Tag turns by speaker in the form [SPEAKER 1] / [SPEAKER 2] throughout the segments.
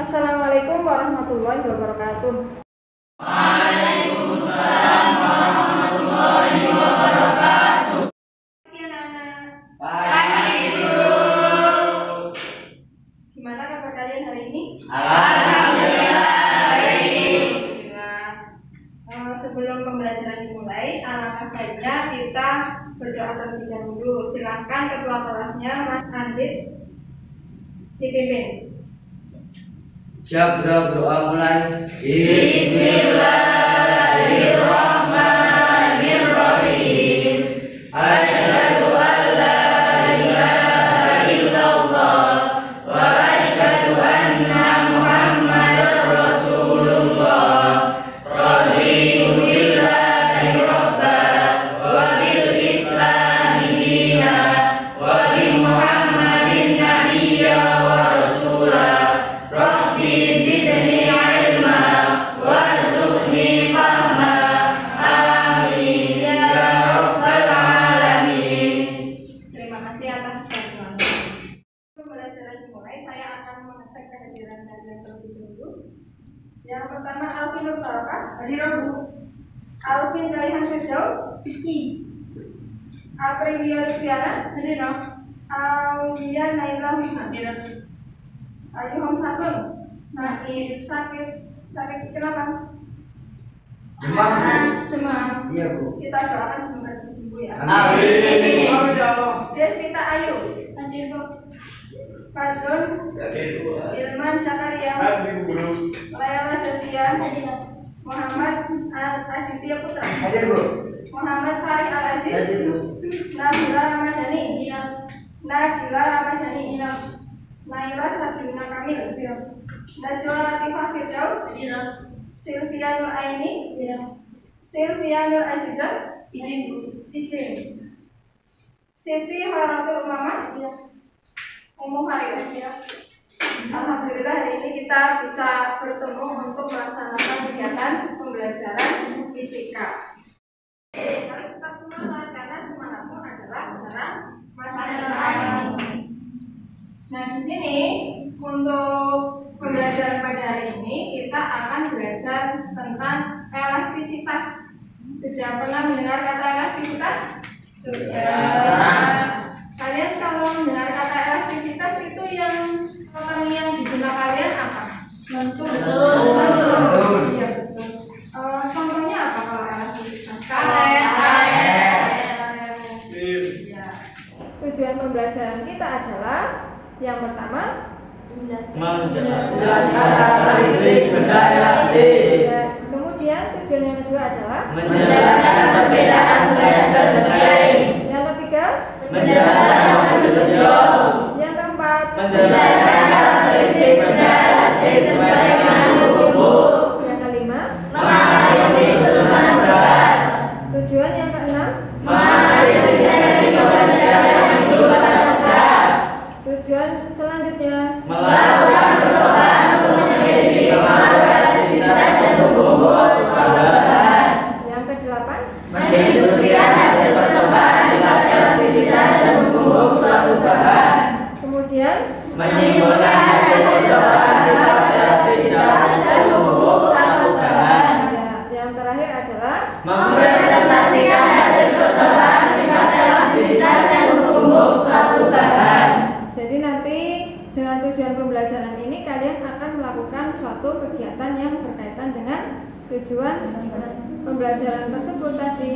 [SPEAKER 1] Assalamualaikum warahmatullahi wabarakatuh.
[SPEAKER 2] Waalaikumsalam warahmatullahi wabarakatuh. Pagi Ibu.
[SPEAKER 1] Gimana kabar kalian hari ini?
[SPEAKER 2] Alhamdulillah baik.
[SPEAKER 1] Sebelum pembelajaran dimulai, alangkah baiknya kita berdoa terlebih dahulu. Silakan ketua kelasnya Mas Andit dipimpin.
[SPEAKER 3] Siap, berdoa mulai.
[SPEAKER 2] Bismillahirrahmanirrahim. Asyhadu an la ilaha illallah wa asyhadu anna Muhammadar Rasulullah. Raditu billahi rabba wa bil islami dina wa bi Muhammadin nabiyya wa rasula. Rabbi zidni ilma warzuqni fahma. Amin ya rabbal alamin.
[SPEAKER 1] Terima kasih atas bantuannya. Pembelajaran dimulai, saya akan mengecek kehadiran kalian terlebih dahulu. Yang pertama, Alvin Nur Barokah, hadir Bu. Alvin Raihan Firdaus, Cici. Aprilia Liviana, hadir No. Aulia Naila Husna, hadir. Ayu Hamsatun, sakit silakan. Demam.
[SPEAKER 3] Iya, Bu.
[SPEAKER 1] Kita doakan semoga sembuh ya.
[SPEAKER 3] Amin.
[SPEAKER 1] Deswita Ayu, hadir Bu. Fadlun, Ilman Zakaria, Layla Zasia, Muhammad Aditya Putra,
[SPEAKER 3] Hadir, Bu.
[SPEAKER 1] Muhammad Farid Al Aziz,
[SPEAKER 3] Hadir, Bu.
[SPEAKER 1] Nabila Ramadhani, Nadila Ramadhani, Naila Sabrina Kamil, Najwa Latifah Firdaus, Sylvia Nur Aini, Sylvia Nur Azizah, izin. Siti Haratul Umamah, Umum Harilah. Alhamdulillah hari ini kita bisa bertemu untuk melaksanakan kegiatan pembelajaran fisika. Kalian tetap semangat karena semangatmu adalah penerang masa depan. Nah, di sini untuk pembelajaran pada hari ini kita akan belajar tentang elastisitas. Sudah pernah mendengar kata elastisitas? Sudah. Kalian kalau mendengar kata elastisitas itu yang di benak kalian apa? Betul. Iya betul. Contohnya apa kalau elastisitas? Karet. Ya. Tujuan pembelajaran kita adalah yang pertama
[SPEAKER 3] Menjelaskan karakteristik benda elastis.
[SPEAKER 1] Ya. Kemudian tujuan yang kedua adalah
[SPEAKER 2] Menjelaskan perbedaan strain.
[SPEAKER 1] yang ketiga
[SPEAKER 2] Menjelaskan evolusi.
[SPEAKER 1] yang keempat
[SPEAKER 2] Menjelaskan karakteristik benda elastis sesuai dengan hukum.
[SPEAKER 1] yang kelima
[SPEAKER 2] Menganalisis susunan beras.
[SPEAKER 1] tujuan yang keenam
[SPEAKER 2] Menganalisis energi potensial yang timbul pada gas.
[SPEAKER 1] tujuan selanjutnya
[SPEAKER 2] Melakukan percobaan untuk menyelidiki pengaruh elastisitas dan hukum suatu bahan.
[SPEAKER 1] yang kedelapan
[SPEAKER 2] Mendiskusikan hasil percobaan sifat elastisitas dan hukum suatu bahan.
[SPEAKER 1] kemudian
[SPEAKER 2] Menyimpulkan hasil percobaan sifat elastisitas dan hukum suatu bahan.
[SPEAKER 1] ya, yang terakhir adalah
[SPEAKER 2] Mempresentasikan hasil percobaan sifat elastisitas dan hukum suatu bahan.
[SPEAKER 1] jadi nanti dengan tujuan pembelajaran ini kalian akan melakukan suatu kegiatan yang berkaitan dengan tujuan pembelajaran tersebut tadi,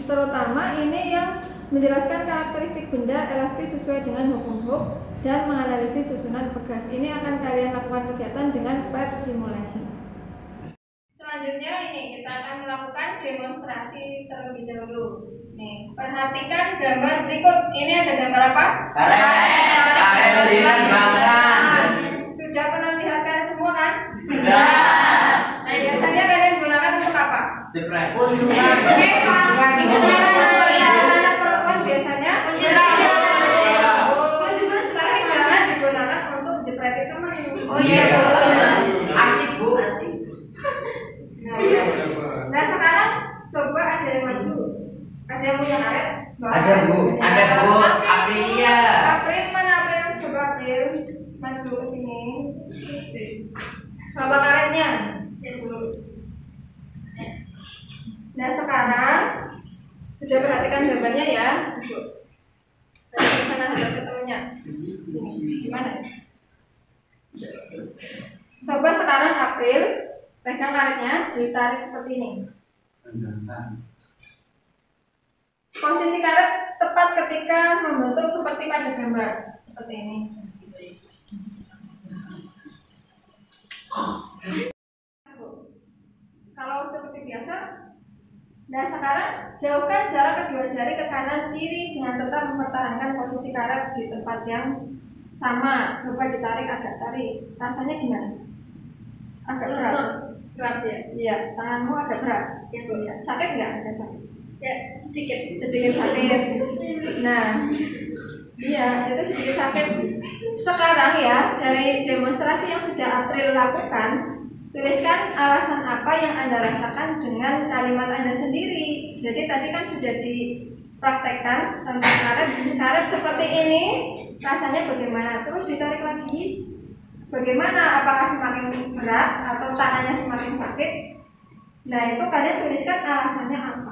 [SPEAKER 1] terutama ini yang menjelaskan karakteristik benda elastis sesuai dengan hukum Hooke dan menganalisis susunan pegas. Ini akan kalian lakukan kegiatan dengan PET simulation. Selanjutnya ini kita akan melakukan demonstrasi terlebih dahulu. Nih, perhatikan gambar berikut. Ini ada gambar apa?
[SPEAKER 3] Karet berikan gambaran.
[SPEAKER 1] Sudah pernah lihat karet semua kan?
[SPEAKER 2] Sudah.
[SPEAKER 1] Biasanya kalian gunakan untuk apa?
[SPEAKER 3] Jepret.
[SPEAKER 1] Anak perempuan biasanya kunjungan sekarang jangan digunakan untuk jepret itu mah.
[SPEAKER 2] Oh iya, Bu.
[SPEAKER 3] Asik, Bu, asik.
[SPEAKER 1] Nah sekarang coba ada yang maju. Ada yang punya karet?
[SPEAKER 3] Ada, Bu. Ada, Bu. Aprilia.
[SPEAKER 1] April mana April? Coba April maju ke sini. Bapak karetnya. Nah sekarang sudah perhatikan gambarnya ya. Dari sana ada ketemunya. Gimana? Coba sekarang April pegang karetnya, ditarik seperti ini. Posisi karet tepat ketika membentuk seperti pada gambar seperti ini. Kalau seperti biasa. Nah sekarang jauhkan jarak kedua jari ke kanan kiri dengan tetap mempertahankan posisi karet di tempat yang sama. Coba ditarik, agak tarik. Rasanya gimana? Agak berat. Berat ya? Iya, tanganmu agak berat. Gitu ya. Sakit nggak? Agak sakit. Ya, sedikit sakit. Nah, iya, itu sedikit sakit. Sekarang ya, dari demonstrasi yang sudah April lakukan, tuliskan alasan apa yang Anda rasakan dengan kalimat Anda sendiri. Jadi tadi kan sudah dipraktekkan tentang karet seperti ini, rasanya bagaimana? Terus ditarik lagi, bagaimana? Apakah semakin berat atau tangannya semakin sakit? Nah itu kalian tuliskan alasannya apa.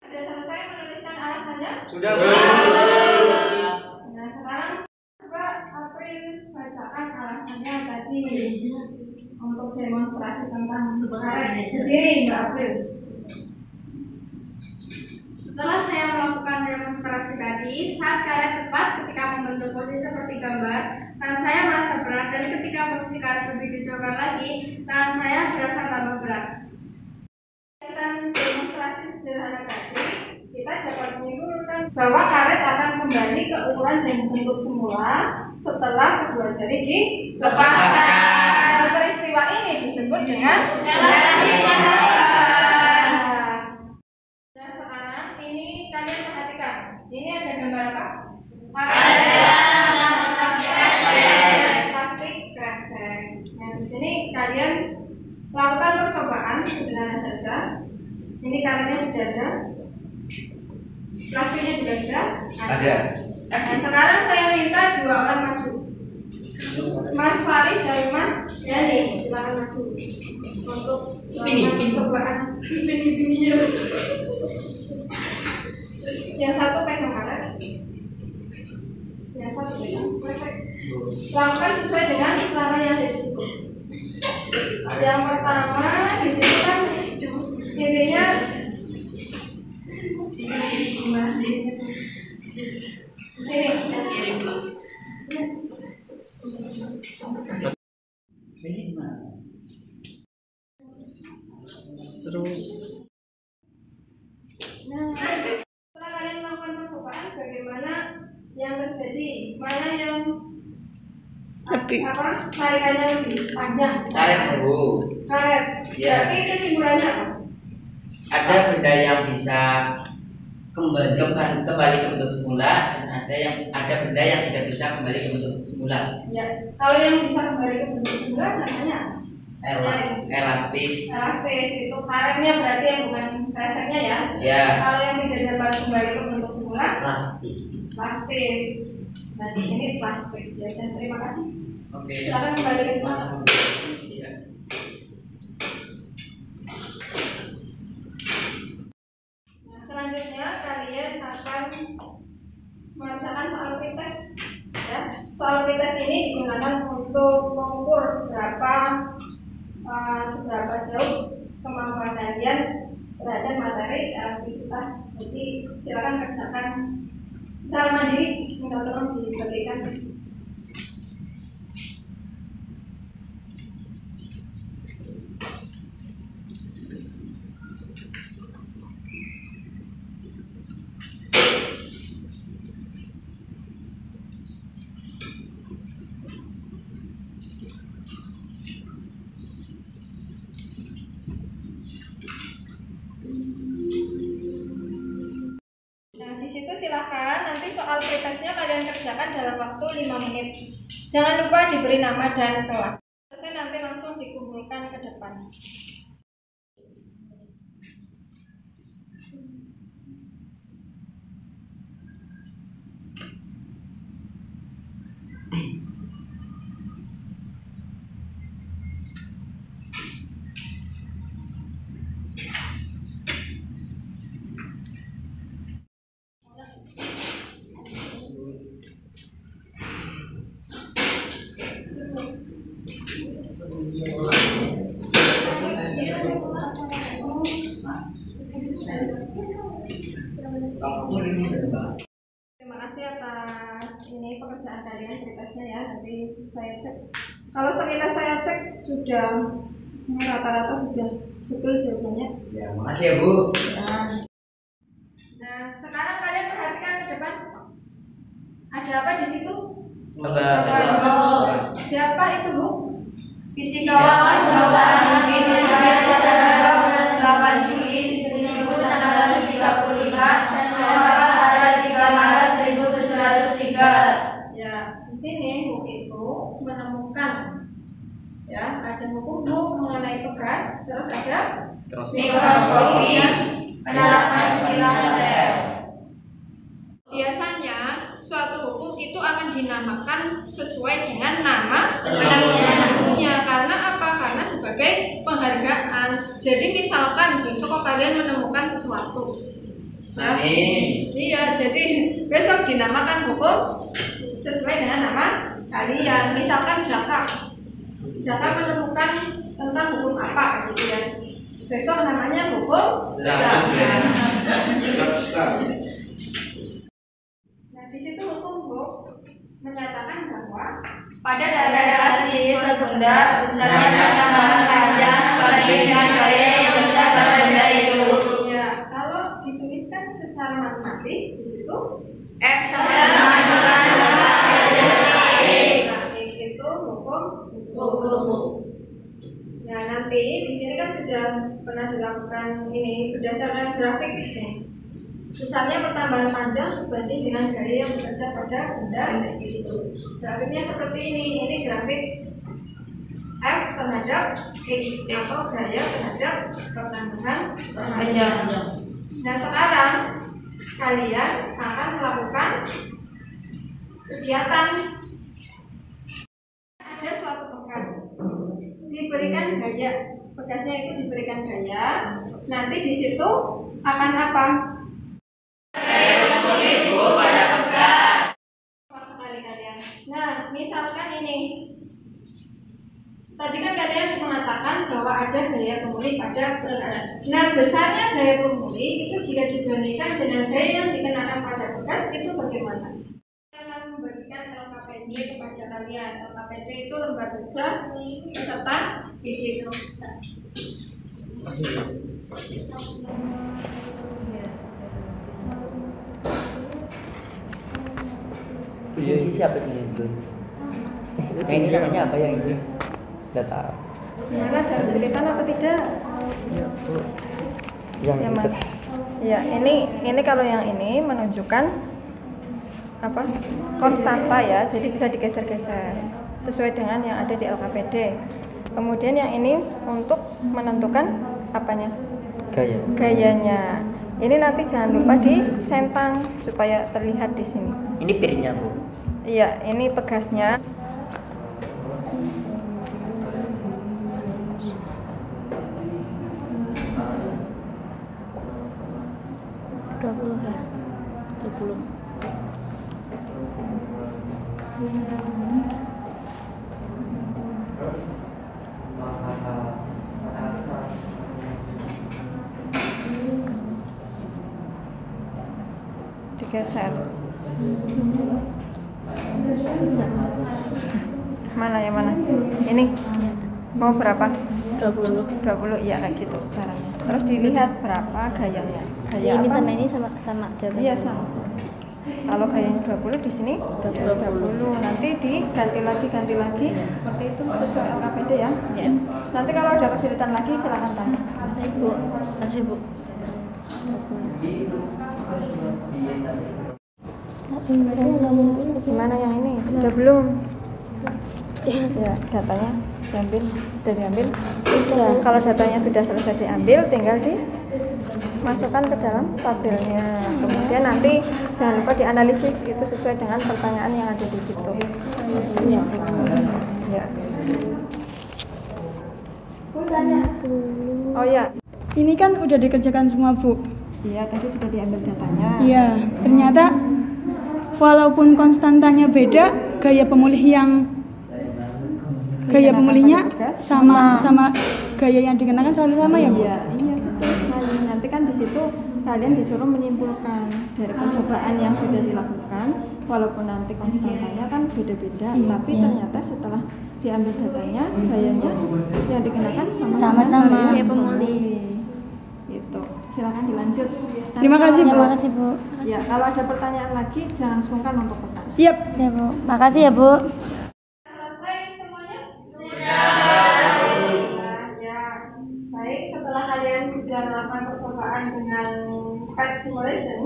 [SPEAKER 1] Sudah selesai menuliskan alasannya?
[SPEAKER 3] Sudah.
[SPEAKER 1] Nah sekarang coba April bacakan alasannya tadi untuk demonstrasi tentang karet. Berdiri Mbak April.
[SPEAKER 2] Setelah saya melakukan demonstrasi tadi, saat karet tepat ketika membentuk posisi seperti gambar, tangan saya merasa berat dan ketika posisi karet lebih dijauhkan lagi, tangan saya berasa tambah berat.
[SPEAKER 1] Dengan demonstrasi sederhana tadi, kita dapat menyimpulkan bahwa karet akan kembali ke ukuran dan bentuk semula setelah kedua jari dilepaskan. Peristiwa ini disebut dengan dan sekarang ini kalian perhatikan. Ini ada gambar apa? Plastik kresek. Nah di sini kalian lakukan percobaan sederhana saja. Ini karetnya sudah ada, plastiknya juga sudah ada. Nah, sekarang saya minta dua orang maju. Mas Farid dan Mas Yani, silakan maju untuk percobaan. Yang satu pegang karet, yang satu pegang kresek. Lakukan sesuai dengan selama yang ada di situ. Yang pertama di sini kan intinya
[SPEAKER 3] Terus.
[SPEAKER 1] Nah, setelah kalian melakukan percobaan, bagaimana yang terjadi? Mana yang tarikannya lebih panjang?
[SPEAKER 3] Karet Bu.
[SPEAKER 1] Karet.
[SPEAKER 3] Ya.
[SPEAKER 1] Jadi kesimpulannya apa?
[SPEAKER 3] Ada benda yang bisa kembali ke bentuk semula dan ada benda yang tidak bisa kembali ke bentuk semula.
[SPEAKER 1] Ya. Kalau yang bisa kembali ke bentuk semula namanya
[SPEAKER 3] elastis.
[SPEAKER 1] Elastis itu karetnya berarti yang bukan kreseknya ya.
[SPEAKER 3] Ya.
[SPEAKER 1] Kalau yang tidak dapat kembali ke bentuk semula
[SPEAKER 3] Elastis.
[SPEAKER 1] plastis. Nah di sini plastik ya. Dan terima kasih.
[SPEAKER 3] Oke.
[SPEAKER 1] Silakan kembali ke kelas.
[SPEAKER 3] Iya.
[SPEAKER 1] Nah, selanjutnya kalian akan mengerjakan soal pretest. Ya. Soal pretest ini digunakan untuk mengukur seberapa jauh kemampuan kalian terhadap materi aktivitas. Jadi silakan kerjakan secara mandiri, minta tolong dibagikan. Nah, di situ silakan nanti soal pretestnya kalian kerjakan dalam waktu 5 menit. Jangan lupa diberi nama dan kelas. Selesai nanti langsung dikumpulkan ke depan. Terima kasih atas ini pekerjaan kalian, pretesnya ya. Nanti saya cek. Kalau sekilas saya cek sudah rata-rata sudah betul jawabannya.
[SPEAKER 3] Ya, makasih ya Bu.
[SPEAKER 1] Nah, sekarang kalian perhatikan ke depan. Ada apa di situ? Siapa itu Bu?
[SPEAKER 2] Fisikawan Bapak tanggal 8 Juli 1935 dan meninggal pada 3 Maret 1703.
[SPEAKER 1] Ya, di sini Bu itu menemukan ya, ada buku mengenai bekas, terus ada
[SPEAKER 2] Mikroskopi, penerapan istilah sel.
[SPEAKER 1] Biasanya suatu hukum itu akan dinamakan sesuai dengan nama penentunya. Karena apa? Karena sebagai penghargaan. Jadi misalkan besok kalian menemukan sesuatu, nah, iya, jadi besok dinamakan hukum sesuai dengan nama kalian. Misalkan Zaka menemukan tentang hukum apa gitu ya. Besok namanya hukum Zaka. Nah, di situ hukum Bu menyatakan bahwa
[SPEAKER 2] Pada daerah sendiri sekundar, besarnya pertambangan panjang sebanding dengan gaya yang besar pada benda itu.
[SPEAKER 1] ya, kalau dituliskan secara matematis di situ
[SPEAKER 2] F sama dengan
[SPEAKER 1] X itu hukum. Nah, nanti di sini kan sudah pernah dilakukan ini berdasarkan grafik ini. Besarnya pertambahan panjang sebanding dengan gaya yang bekerja pada benda itu. Grafiknya seperti ini grafik F terhadap X atau gaya terhadap pertambahan panjang. Nah, sekarang kalian akan melakukan kegiatan. Ada suatu bekas diberikan gaya, bekasnya itu diberikan gaya. Nanti di situ akan apa? Nah, misalkan ini, tadi kan kalian mengatakan bahwa ada gaya pemulih pada bekas. Nah, besarnya gaya pemulih itu jika dibandingkan dengan gaya yang dikenakan pada bekas itu bagaimana? Saya akan membagikan LKPD kepada kalian. LKPD itu lembar kerja peserta didik.
[SPEAKER 3] Ini siapa sih itu? Yang ini namanya apa yang ini? Data.
[SPEAKER 1] Mana ada kesulitan apa tidak?
[SPEAKER 3] Yang
[SPEAKER 1] mana? Ya, ini kalau yang ini menunjukkan apa? Konstanta ya, jadi bisa digeser-geser sesuai dengan yang ada di LKPD. Kemudian yang ini untuk menentukan apanya? Gayanya. Ini nanti jangan lupa dicentang supaya terlihat di sini.
[SPEAKER 3] Ini piringnya Bu.
[SPEAKER 1] Iya, ini pegasnya. Digeser. Mana yang mana? Ini mau berapa? 20 iya kayak gitu caranya. Terus dilihat berapa gayanya. Gaya
[SPEAKER 4] ini
[SPEAKER 1] apa?
[SPEAKER 4] sama ini sama jawabannya.
[SPEAKER 1] Iya sama. Kalau gayanya 20 di sini 20. Nanti diganti lagi seperti itu sesuai LKPD ya.
[SPEAKER 4] Ya.
[SPEAKER 1] Nanti kalau ada kesulitan lagi silakan tanya.
[SPEAKER 4] Bu, kasih Bu.
[SPEAKER 1] Gimana yang ini? Sudah belum? Ya, datanya diambil, sudah diambil. Kalau datanya sudah selesai diambil, tinggal dimasukkan ke dalam tabelnya. Kemudian nanti jangan lupa dianalisis itu sesuai dengan pertanyaan yang ada di situ. Ya. Oh ya,
[SPEAKER 5] Ini kan udah dikerjakan semua, Bu.
[SPEAKER 1] iya tadi sudah diambil datanya.
[SPEAKER 5] Iya, ternyata walaupun konstantanya beda, gaya pemulihnya sama gaya yang dikenakan selalu sama ya, Bu?
[SPEAKER 1] Iya betul sekali. Nanti kan di situ kalian disuruh menyimpulkan dari percobaan yang sudah dilakukan, walaupun nanti konstantanya kan beda-beda, tapi ternyata setelah diambil datanya, gayanya yang dikenakan
[SPEAKER 4] Sama-sama.
[SPEAKER 1] gaya
[SPEAKER 4] Gaya
[SPEAKER 1] pemulih. Gitu. Silakan dilanjut. Nanti
[SPEAKER 5] Terima kasih,
[SPEAKER 1] kalau-
[SPEAKER 5] Bu.
[SPEAKER 4] Terima kasih, Bu.
[SPEAKER 1] Ya, kalau ada pertanyaan lagi jangan sungkan untuk bertanya.
[SPEAKER 5] Siap.
[SPEAKER 4] Siap, Bu. Makasih ya, Bu.
[SPEAKER 2] Selesai semuanya? Ya, baik. Setelah kalian sudah melakukan percobaan dengan pet simulation,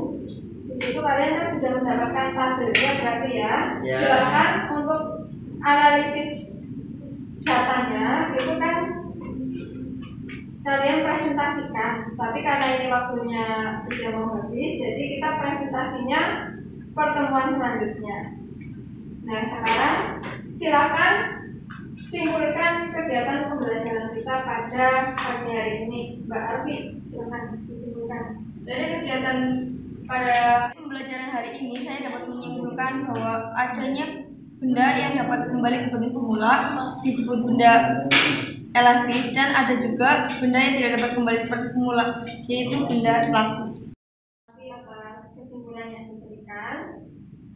[SPEAKER 2] di situ kalian kan sudah mendapatkan tabelnya berarti ya.
[SPEAKER 3] Ya.
[SPEAKER 2] Silakan untuk analisis datanya itu kan kalian presentasikan. Tapi karena ini waktunya sudah mau habis, jadi kita presentasinya pertemuan selanjutnya. Nah, sekarang silakan simpulkan kegiatan pembelajaran kita pada pagi hari ini. Mbak Alfi, silakan disimpulkan.
[SPEAKER 6] Dari kegiatan pada pembelajaran hari ini, saya dapat menyimpulkan bahwa adanya benda yang dapat kembali ke bentuk semula disebut benda elastis, dan ada juga benda yang tidak dapat kembali seperti semula, yaitu benda plastis.
[SPEAKER 2] Terima kasih atas kesimpulan yang diberikan.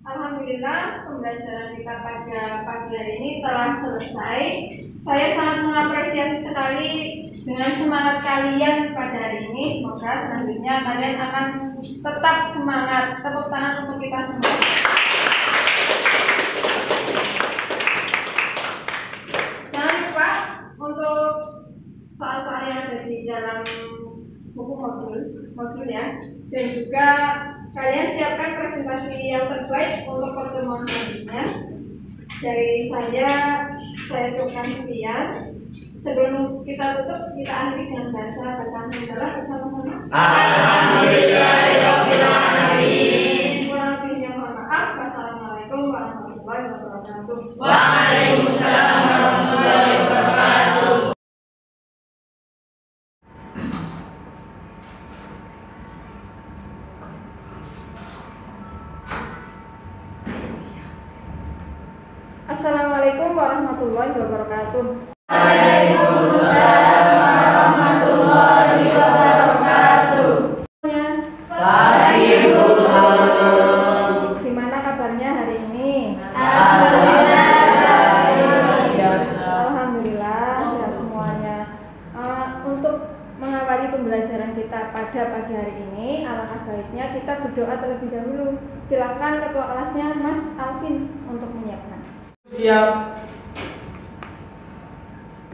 [SPEAKER 2] Alhamdulillah, pembelajaran kita pada pagi hari ini telah selesai. Saya sangat mengapresiasi sekali dengan semangat kalian pada hari ini. Semoga selanjutnya kalian akan tetap semangat. Tepuk tangan untuk kita semua. Jangan lupa untuk soal-soal yang ada di dalam buku modul ya, dan juga kalian siapkan presentasi yang terbaik untuk pertemuan selanjutnya. Dari saya cukupkan sekian. Sebelum kita tutup, kita akhiri dengan bacaan hamdalah bersama-sama.
[SPEAKER 3] Alhamdulillahirabbil alamin.
[SPEAKER 2] Kurang lebihnya mohon maaf. Wassalamualaikum warahmatullahi wabarakatuh.
[SPEAKER 3] Waalaikumsalam warahmatullahi wabarakatuh.
[SPEAKER 1] Assalamualaikum warahmatullahi wabarakatuh. Gimana kabarnya hari ini? Alhamdulillah sehat semuanya. Untuk mengawali pembelajaran kita pada pagi hari ini, alangkah baiknya kita berdoa terlebih dahulu. Silakan ketua kelasnya Mas Alvin untuk menyiapkan.
[SPEAKER 7] Siap.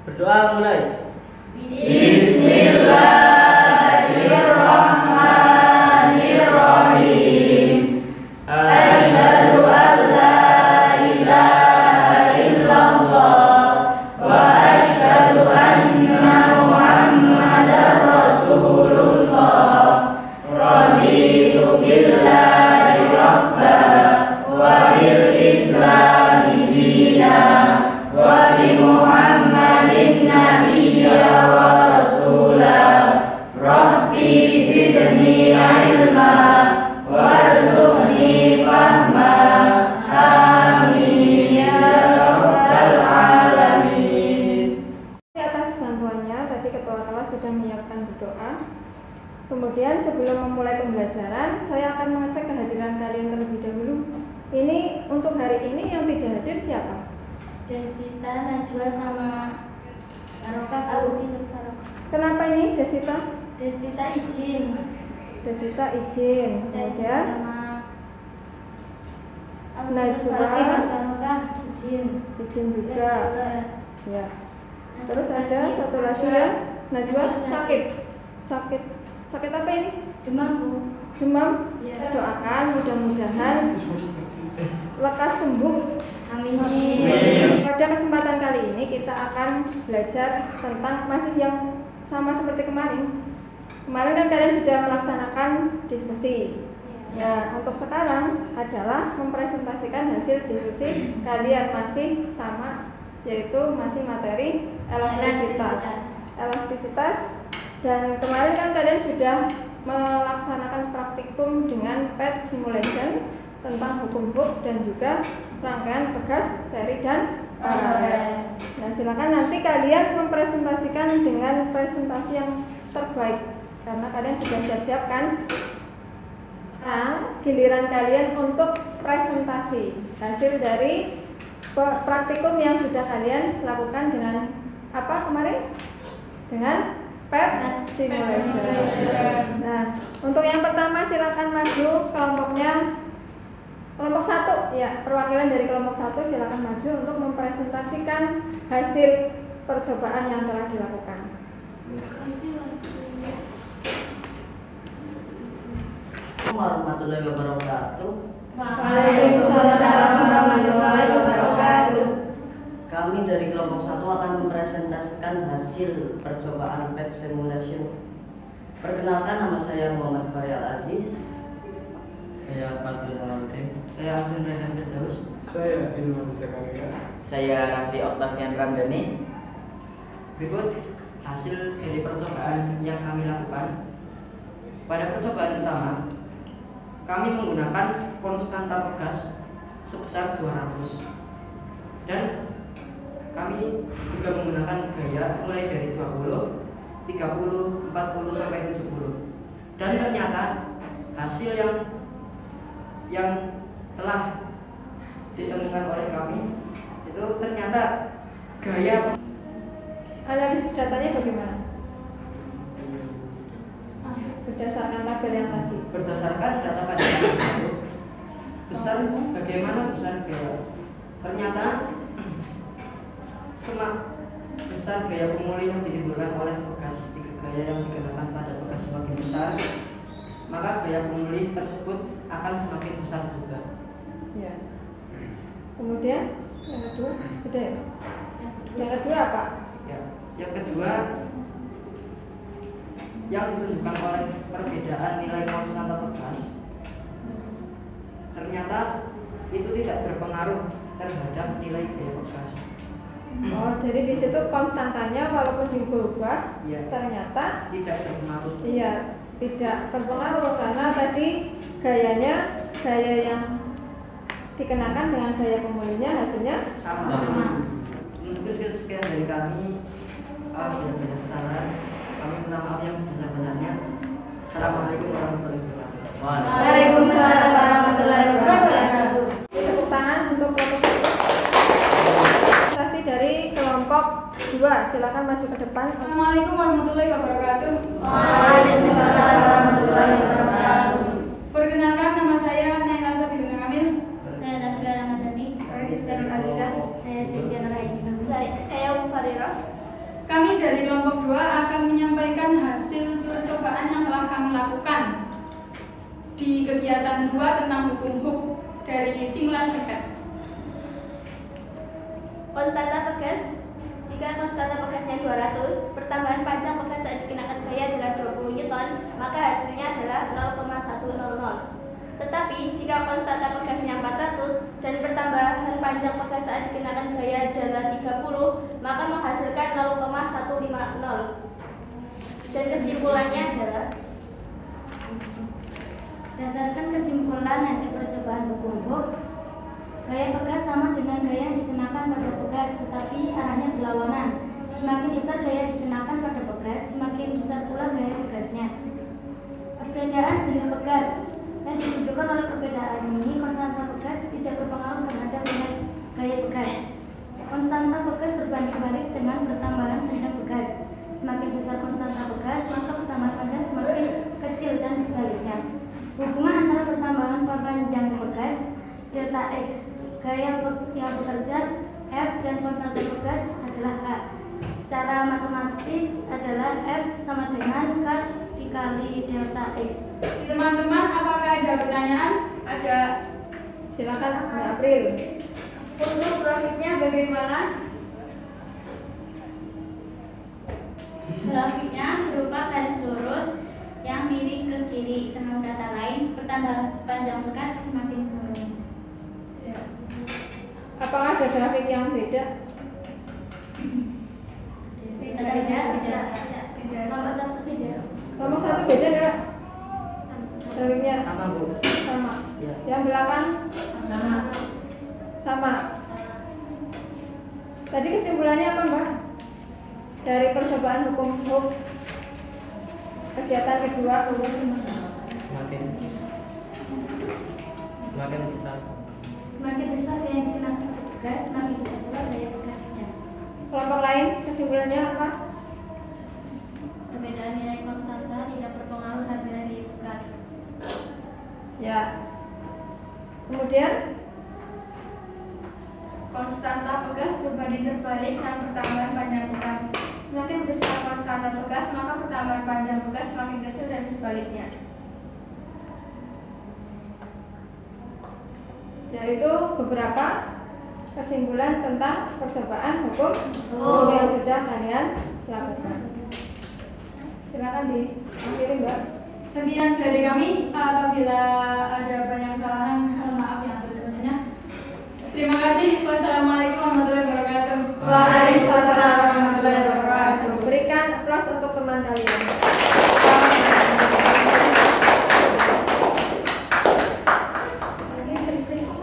[SPEAKER 7] Berdoa mulai.
[SPEAKER 1] Atas bantuannya, tadi ketua kelas sudah menyiapkan berdoa. Kemudian sebelum memulai pembelajaran, saya akan mengecek kehadiran kalian terlebih dahulu. Ini untuk hari ini yang tidak hadir siapa?
[SPEAKER 4] Deswita, Najwa, sama Barokah, Alvin, Barokah.
[SPEAKER 1] Kenapa ini Desita?
[SPEAKER 4] Deswita izin.
[SPEAKER 1] Desita izin. Kemudian
[SPEAKER 4] Sama
[SPEAKER 1] Najwa.
[SPEAKER 4] Barokah izin.
[SPEAKER 1] izin juga. Ya. Terus ada satu lagi ya, Najwa sakit. Sakit apa ini?
[SPEAKER 4] Demam, Bu.
[SPEAKER 1] Demam.
[SPEAKER 4] Ya.
[SPEAKER 1] Saya doakan mudah-mudahan lekas sembuh
[SPEAKER 4] Amin.
[SPEAKER 1] Pada kesempatan kali ini kita akan belajar tentang masih yang sama seperti kemarin. Kemarin kan kalian sudah melaksanakan diskusi. Ya, untuk sekarang adalah mempresentasikan hasil diskusi kalian masih sama, yaitu masih materi elastisitas. Dan kemarin kan kalian sudah melaksanakan praktikum dengan PET simulation tentang hukum Hooke dan juga rangkaian pegas, seri, dan paralel. Nah, silakan nanti kalian mempresentasikan dengan presentasi yang terbaik karena kalian sudah siap-siap kan? Nah, giliran kalian untuk presentasi hasil dari praktikum yang sudah kalian lakukan dengan apa kemarin? Dengan PET simulation. Nah, untuk yang pertama silakan maju kelompoknya. Kelompok 1, ya, perwakilan dari kelompok 1 silakan maju untuk mempresentasikan hasil percobaan yang telah dilakukan.
[SPEAKER 7] Warahmatullahi wabarakatuh.
[SPEAKER 1] Waalaikumsalam warahmatullahi wabarakatuh.
[SPEAKER 7] Kami dari kelompok 1 akan mempresentasikan hasil percobaan PET simulation. Perkenalkan, nama saya Muhammad Fahri Al-Aziz.
[SPEAKER 8] Saya Fadil Al-Atim.
[SPEAKER 7] Saya Abdul Rehan Firdaus.
[SPEAKER 8] Saya Ilman Zakaria.
[SPEAKER 3] Saya Rafli Oktavian Ramdhani.
[SPEAKER 7] Berikut hasil dari percobaan yang kami lakukan. Pada percobaan pertama, kami menggunakan konstanta pegas sebesar 200 dan kami juga menggunakan gaya mulai dari 20, 30, 40 sampai 70. Dan ternyata hasil yang telah ditemukan oleh kami itu ternyata gaya.
[SPEAKER 1] Analisis datanya bagaimana? Berdasarkan tabel yang tadi.
[SPEAKER 7] Berdasarkan data pada tabel tersebut, besar bagaimana besar gaya. Ternyata semak besar gaya pemulih yang ditimbulkan oleh bekas tiga gaya yang dikenakan pada bekas semakin besar, maka gaya pemulih tersebut akan semakin besar juga.
[SPEAKER 1] Ya. Kemudian yang kedua sudah ya? Yang kedua apa?
[SPEAKER 7] Ya. Yang kedua yang ditunjukkan oleh perbedaan nilai konstanta bekas, ternyata itu tidak berpengaruh terhadap nilai gaya bekas.
[SPEAKER 1] Oh, jadi di situ konstantanya walaupun diubah,
[SPEAKER 7] Ya.
[SPEAKER 1] ternyata
[SPEAKER 7] Tidak berpengaruh.
[SPEAKER 1] iya tidak berpengaruh karena tadi gaya yang dikenakan dengan gaya pemulihnya hasilnya
[SPEAKER 7] Sama. Mungkin sekian dari kami. Bila banyak salah, kami minta maaf yang sebesar-besarnya. Assalamualaikum warahmatullahi wabarakatuh.
[SPEAKER 4] Waalaikumsalam warahmatullahi wabarakatuh.
[SPEAKER 1] Tepuk tangan untuk kelompok 1. Presentasi dari kelompok 2, silakan maju ke depan.
[SPEAKER 5] Assalamualaikum warahmatullahi wabarakatuh.
[SPEAKER 4] Waalaikumsalam warahmatullahi wabarakatuh.
[SPEAKER 5] Perkenalkan, nama saya Naila Sabidun Kamil.
[SPEAKER 4] Saya Nabila Ramadhani.
[SPEAKER 1] Saya Sinta Nur Azizah.
[SPEAKER 4] Saya Sintia Nurhaini. Saya Ufarira.
[SPEAKER 5] Kami dari kelompok 2 akan menyampaikan hasil percobaan yang telah kami lakukan di kegiatan 2 tentang hukum Hooke dari simulasi PET.
[SPEAKER 4] Konstanta pegas. Jika konstanta pegasnya 200, pertambahan panjang pegas saat dikenakan gaya adalah 20 Newton, maka hasilnya adalah 0,100. Tetapi jika konstanta pegasnya 400 dan pertambahan panjang pegas saat dikenakan gaya adalah 30, maka menghasilkan 0,150. Dan kesimpulannya adalah berdasarkan kesimpulan hasil percobaan hukum Hooke, gaya pegas sama dengan gaya yang dikenakan pada pegas, tetapi arahnya berlawanan. Semakin besar gaya dikenakan pada pegas, semakin besar pula gaya pegasnya. Perbedaan jenis pegas yang ditunjukkan oleh perbedaan ini, konstanta pegas tidak berpengaruh terhadap gaya pegas. Konstanta pegas berbanding balik dengan pertambahan panjang pegas. Semakin besar konstanta pegas, maka pertambahan panjang semakin kecil dan sebaliknya. Hubungan antara pertambahan panjang pegas delta X, gaya yang bekerja F, dan konstanta pegas adalah K. Secara matematis adalah F sama dengan K dikali delta X.
[SPEAKER 5] Teman-teman, apakah ada pertanyaan?
[SPEAKER 2] Ada.
[SPEAKER 1] Silakan Mbak April.
[SPEAKER 2] Untuk grafiknya bagaimana?
[SPEAKER 4] Grafiknya berupa garis lurus yang miring ke kiri. Dengan kata lain, bertambah panjang bekas semakin menurun.
[SPEAKER 1] Apakah ada grafik yang beda?
[SPEAKER 4] Tidak. Nomor satu tidak.
[SPEAKER 1] Nomor 1 beda nggak? Grafiknya
[SPEAKER 7] Sama, Bu.
[SPEAKER 1] sama.
[SPEAKER 7] Ya.
[SPEAKER 1] Yang belakang sama. Tadi kesimpulannya apa, Mbak? Dari percobaan hukum Hooke kegiatan kedua
[SPEAKER 8] Semakin besar.
[SPEAKER 4] Semakin besar gaya yang dikenakan petugas, semakin besar pula gaya bekasnya.
[SPEAKER 1] kelompok lain kesimpulannya apa?
[SPEAKER 4] Perbedaan nilai konstanta tidak berpengaruh pada nilai bekas.
[SPEAKER 1] Ya. Kemudian
[SPEAKER 2] Konstanta bekas berbanding terbalik dengan pertambahan panjang bekas. Semakin besar konstanta bekas, maka pertambahan panjang bekas semakin kecil dan sebaliknya.
[SPEAKER 1] yaitu beberapa kesimpulan tentang percobaan hukum yang sudah kalian lakukan. Silakan diakhiri, Mbak.
[SPEAKER 5] Sekian dari kami. Apabila ada banyak kesalahan, mohon maaf yang sebesar-besarnya. Terima kasih. Wassalamualaikum warahmatullahi wabarakatuh.
[SPEAKER 1] Waalaikumsalam warahmatullahi wabarakatuh. Berikan aplaus untuk teman kalian.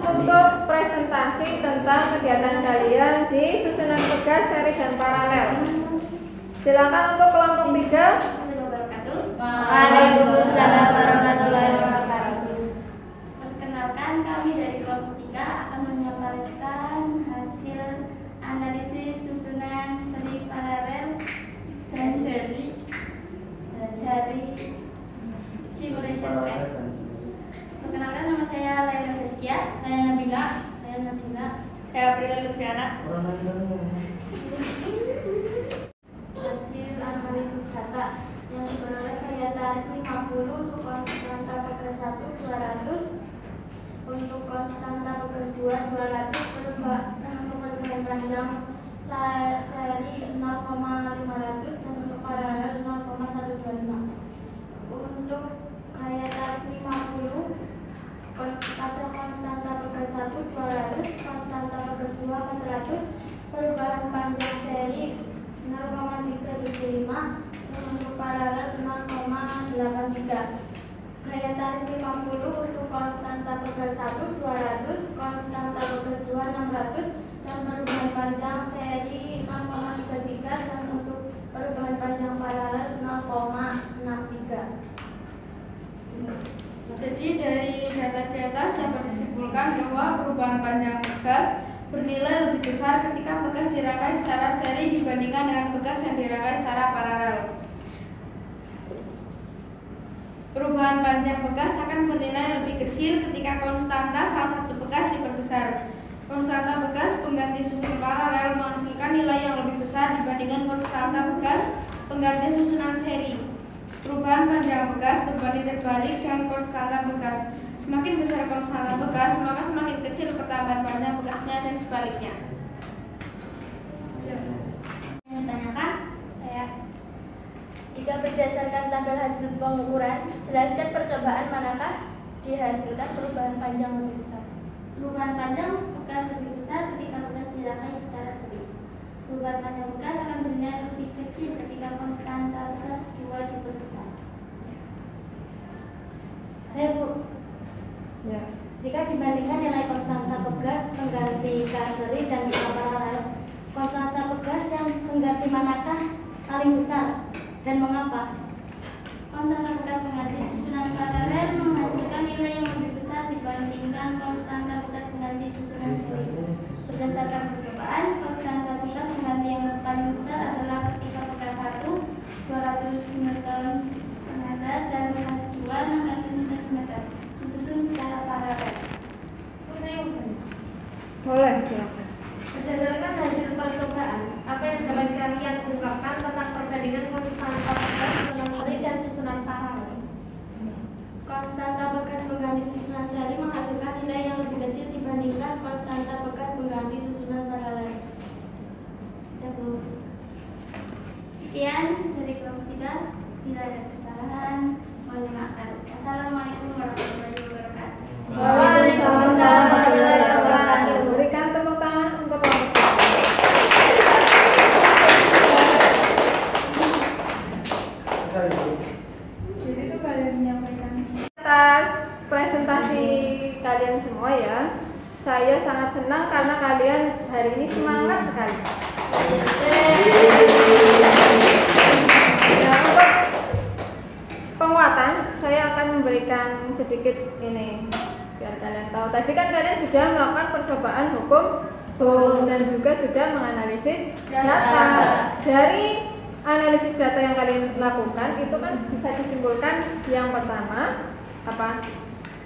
[SPEAKER 1] Untuk presentasi tentang kegiatan kalian di susunan tugas seri dan paralel. Silakan untuk kelompok 3.
[SPEAKER 4] Waalaikumsalam warahmatullahi wabarakatuh. Perkenalkan, kami dari kelompok 3 akan menyampaikan hasil analisis susunan seri paralel dan seri dari simulation pack. Perkenalkan, nama saya Laila Saskia, saya Nabila,
[SPEAKER 2] Saya April Luciana.
[SPEAKER 4] Hasil analisis data yang diperoleh gaya tarik 50 untuk konstanta bekas 1 200, untuk konstanta bekas 2 200, perubahan panjang seri 0,500 dan untuk paralel 0,125. Untuk gaya tarik 50 pada konstanta bekas 1 200, konstanta bekas 2 400, perubahan panjang seri 0,375 dan untuk paralel 0,83. Gaya tarik 50 untuk konstanta bekas 1 200, konstanta bekas 2 600 dan perubahan panjang seri 0,33 dan untuk perubahan panjang paralel 0,63.
[SPEAKER 2] Jadi dari data di atas dapat disimpulkan bahwa perubahan panjang bekas bernilai lebih besar ketika bekas dirangkai secara seri dibandingkan dengan bekas yang dirangkai secara paralel. Perubahan panjang bekas akan bernilai lebih kecil ketika konstanta salah satu bekas diperbesar. Konstanta bekas pengganti susunan paralel menghasilkan nilai yang lebih besar dibandingkan konstanta bekas pengganti susunan seri. Perubahan panjang bekas berbanding terbalik dengan konstanta bekas. Semakin besar konstanta bekas, maka semakin kecil pertambahan panjang bekasnya dan sebaliknya.
[SPEAKER 4] Menanyakan saya, jika berdasarkan tabel hasil pengukuran, jelaskan percobaan manakah dihasilkan perubahan panjang lebih besar. Perubahan panjang bekas lebih besar ketika bekas dirangkai secara seri. Perubahan panjang bekas akan bernilai lebih kecil ketika konstanta bekas 2 diperbesar. Saya Bu,
[SPEAKER 1] Ya.
[SPEAKER 4] jika dibandingkan nilai konstanta bekas pengganti K seri dan K paralel, konstanta bekas yang pengganti manakah paling besar dan mengapa? Konstanta bekas pengganti susunan paralel menghasilkan nilai yang lebih besar dibandingkan konstanta bekas pengganti susunan seri. Berdasarkan percobaan, konstanta bekas pengganti yang paling besar adalah ketika bekas 1 200 Nm dan bekas 2 600 Nm disusun secara paralel.
[SPEAKER 1] Boleh, silakan.
[SPEAKER 4] Berdasarkan hasil percobaan, apa yang dapat kalian ungkapkan tentang perbandingan konstanta bekas susunan seri dan susunan paralel? Konstanta bekas pengganti susunan seri menghasilkan nilai yang lebih kecil dibandingkan konstanta bekas pengganti
[SPEAKER 9] Sekian dari kelompok 3. Bila ada kesalahan, mohon dimaafkan. Assalamualaikum warahmatullahi wabarakatuh.
[SPEAKER 1] Waalaikumsalam warahmatullahi wabarakatuh. Berikan tepuk tangan untuk kelompok 3. Jadi itu kalian menyampaikan atas presentasi kalian semua ya. Saya sangat senang karena kalian hari ini semangat sekali. Nah, untuk penguatan saya akan memberikan sedikit ini biar kalian tahu. Tadi kan kalian sudah melakukan percobaan hukum dan juga sudah menganalisis data. Dari analisis data yang kalian lakukan itu kan bisa disimpulkan yang pertama apa?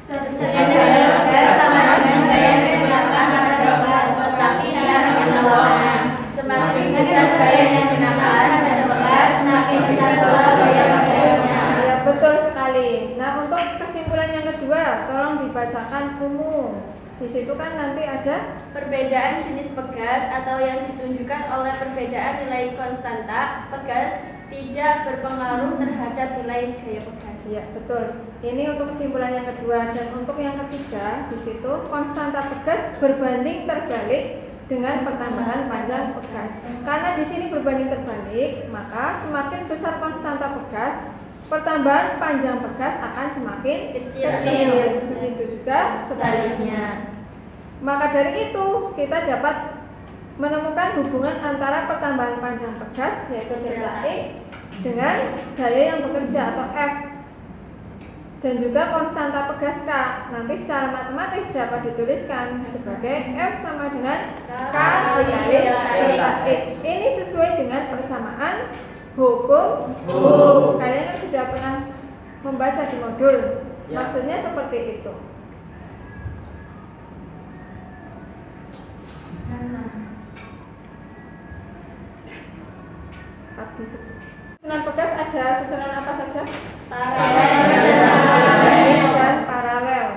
[SPEAKER 4] Sama dengan gaya yang digunakan pada bekas, tetapi arahnya berlawanan. Semakin besar gaya yang digunakan pada bekas, semakin besar pula gaya bekasnya.
[SPEAKER 1] Ya, betul sekali. Nah, untuk kesimpulan yang kedua, tolong dibacakan umum. Di situ kan nanti ada
[SPEAKER 4] Perbedaan jenis pegas atau yang ditunjukkan oleh perbedaan nilai konstanta pegas tidak berpengaruh terhadap nilai gaya pegas.
[SPEAKER 1] ya, betul. Ini untuk kesimpulan yang kedua dan untuk yang ketiga, di situ konstanta pegas berbanding terbalik dengan pertambahan panjang pegas. Karena di sini berbanding terbalik, maka semakin besar konstanta pegas, pertambahan panjang pegas akan semakin kecil. Begitu juga sebaliknya. Maka dari itu kita dapat menemukan hubungan antara pertambahan panjang pegas yaitu delta X dengan gaya yang bekerja atau F dan juga konstanta pegas K. Nanti secara matematis dapat dituliskan sebagai F sama dengan K dikali delta X. Ini sesuai dengan persamaan hukum. Kalian kan sudah pernah membaca di modul. Maksudnya seperti itu. Susunan pegas ada susunan apa saja? Paralel dan paralel.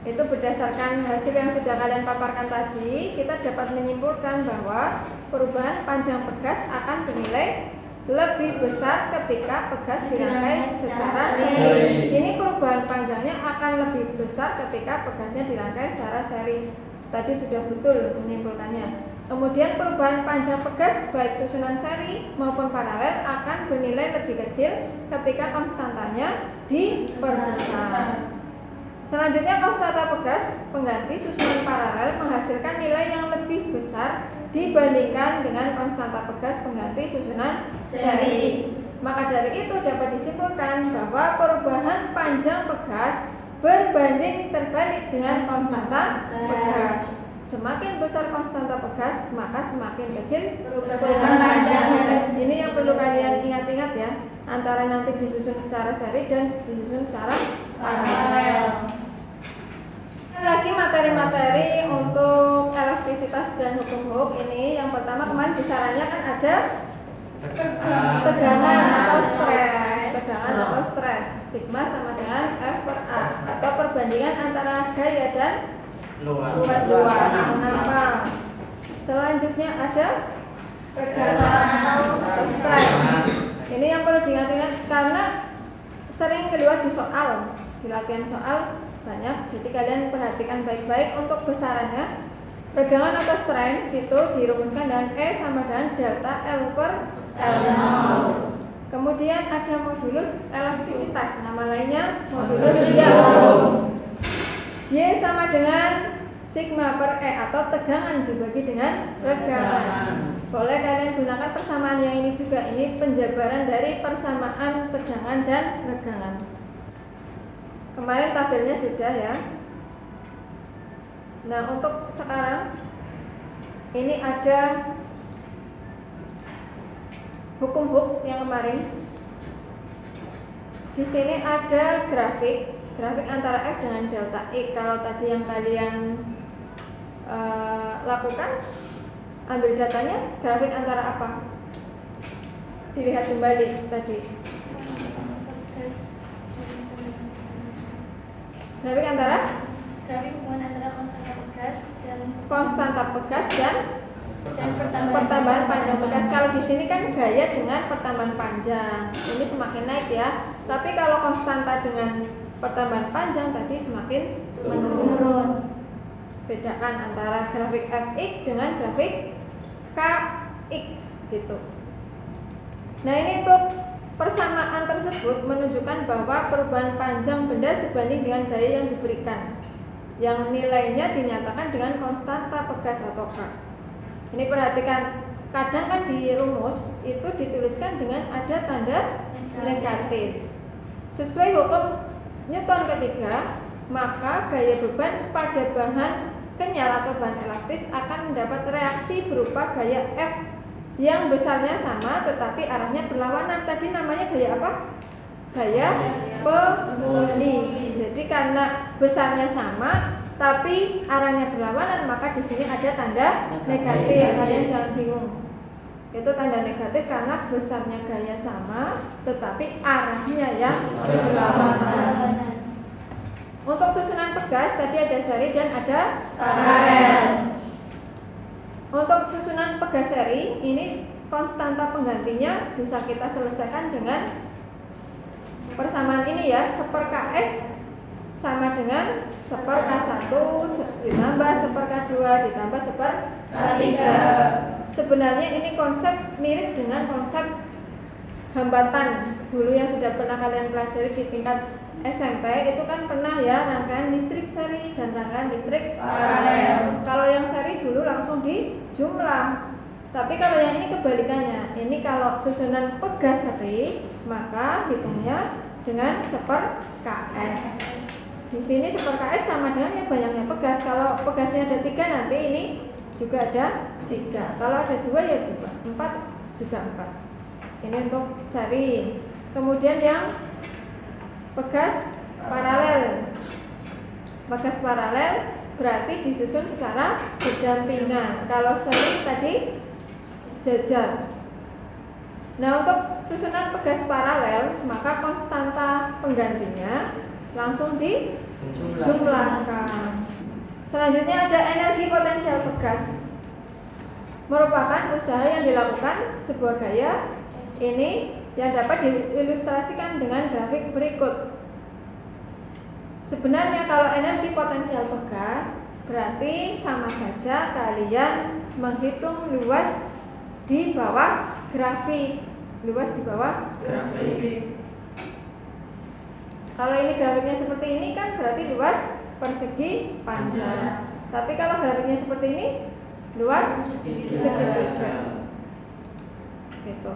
[SPEAKER 1] Itu berdasarkan hasil yang sudah kalian paparkan tadi, kita dapat menyimpulkan bahwa perubahan panjang pegas akan bernilai lebih besar ketika pegas dirangkai secara seri. Ini perubahan panjangnya akan lebih besar ketika pegasnya dirangkai secara seri. Tadi sudah betul menyimpulkannya. Kemudian perubahan panjang pegas baik susunan seri maupun paralel akan bernilai lebih kecil ketika konstantanya diperbesar. Selanjutnya konstanta pegas pengganti susunan paralel menghasilkan nilai yang lebih besar dibandingkan dengan konstanta pegas pengganti susunan seri. Maka dari itu dapat disimpulkan bahwa perubahan panjang pegas berbanding terbalik dengan konstanta pegas. Semakin besar konstanta pegas, maka semakin kecil perubahan panjang pegas. Ini yang perlu kalian ingat-ingat ya, antara nanti disusun secara seri dan disusun secara paralel. Lagi materi-materi untuk elastisitas dan hukum Hooke ini. Yang pertama kemarin besarannya kan ada tegangan atau stres. Sigma sama dengan F per A atau perbandingan antara gaya dan luas. Kenapa? Selanjutnya ada tegangan atau stres. Ini yang perlu diingat-ingat karena sering keluar di soal, di latihan soal banyak. Jadi kalian perhatikan baik-baik untuk besarannya. Tegangan atau strain itu dirumuskan dengan E sama dengan delta L per L0. Kemudian ada modulus elastisitas, nama lainnya modulus Young. Y sama dengan sigma per E atau tegangan dibagi dengan regangan. Boleh kalian gunakan persamaan yang ini juga. Ini penjabaran dari persamaan tegangan dan regangan. Kemarin tabelnya sudah ya. Nah, untuk sekarang ini ada hukum Hooke yang kemarin. Di sini ada grafik antara F dengan delta X. Kalau tadi yang kalian lakukan, ambil datanya, grafik antara apa? Dilihat kembali tadi. Grafik antara?
[SPEAKER 4] Grafik hubungan antara konstanta pegas dan
[SPEAKER 1] Pertambahan panjang pegas. Kalau di sini kan gaya dengan pertambahan panjang ini semakin naik ya. Tapi kalau konstanta dengan pertambahan panjang tadi semakin menurun. Bedakan antara grafik fx dengan grafik kx gitu. Nah ini untuk persamaan tersebut menunjukkan bahwa perubahan panjang benda sebanding dengan gaya yang diberikan, yang nilainya dinyatakan dengan konstanta pegas atau K. Ini perhatikan, kadang kan di rumus itu dituliskan dengan ada tanda negatif. Sesuai hukum Newton ketiga, maka gaya beban pada bahan kenyal atau bahan elastis akan mendapat reaksi berupa gaya F yang besarnya sama tetapi arahnya berlawanan. Tadi namanya gaya apa? Gaya pemuli. Jadi karena besarnya sama tapi arahnya berlawanan, maka di sini ada tanda negatif. Kalian jangan bingung. Itu tanda negatif karena besarnya gaya sama tetapi arahnya yang berlawanan. Untuk susunan pegas tadi ada seri dan ada paralel. Untuk susunan pegas seri ini konstanta penggantinya bisa kita selesaikan dengan persamaan ini ya, 1/Ks sama dengan 1/K1 ditambah 1/K2 ditambah 1/K3. Sebenarnya ini konsep mirip dengan konsep hambatan dulu yang sudah pernah kalian pelajari di tingkat SMP. Itu kan pernah ya, rangkaian listrik seri dan rangkaian listrik paralel. Kalau yang seri dulu langsung dijumlah. Tapi kalau yang ini kebalikannya. Ini kalau susunan pegas seri, maka hitungnya dengan 1/Ks. Di sini 1/Ks sama dengan yang banyaknya pegas. Kalau pegasnya ada 3 nanti ini juga ada 3. Kalau ada 2 ya 2, 4 juga 4. Ini untuk seri. Kemudian yang pegas paralel. Pegas paralel berarti disusun secara berdampingan. Kalau seri tadi jajar. Nah, untuk susunan pegas paralel, maka konstanta penggantinya langsung dijumlahkan. Selanjutnya ada energi potensial pegas. Merupakan usaha yang dilakukan sebuah gaya ini yang dapat diilustrasikan dengan grafik berikut. Sebenarnya kalau energi potensial pegas berarti sama saja kalian menghitung luas di bawah grafik. Luas di bawah grafik. Kalau ini grafiknya seperti ini kan berarti luas persegi panjang. Tapi kalau grafiknya seperti ini luas segitiga. Gitu.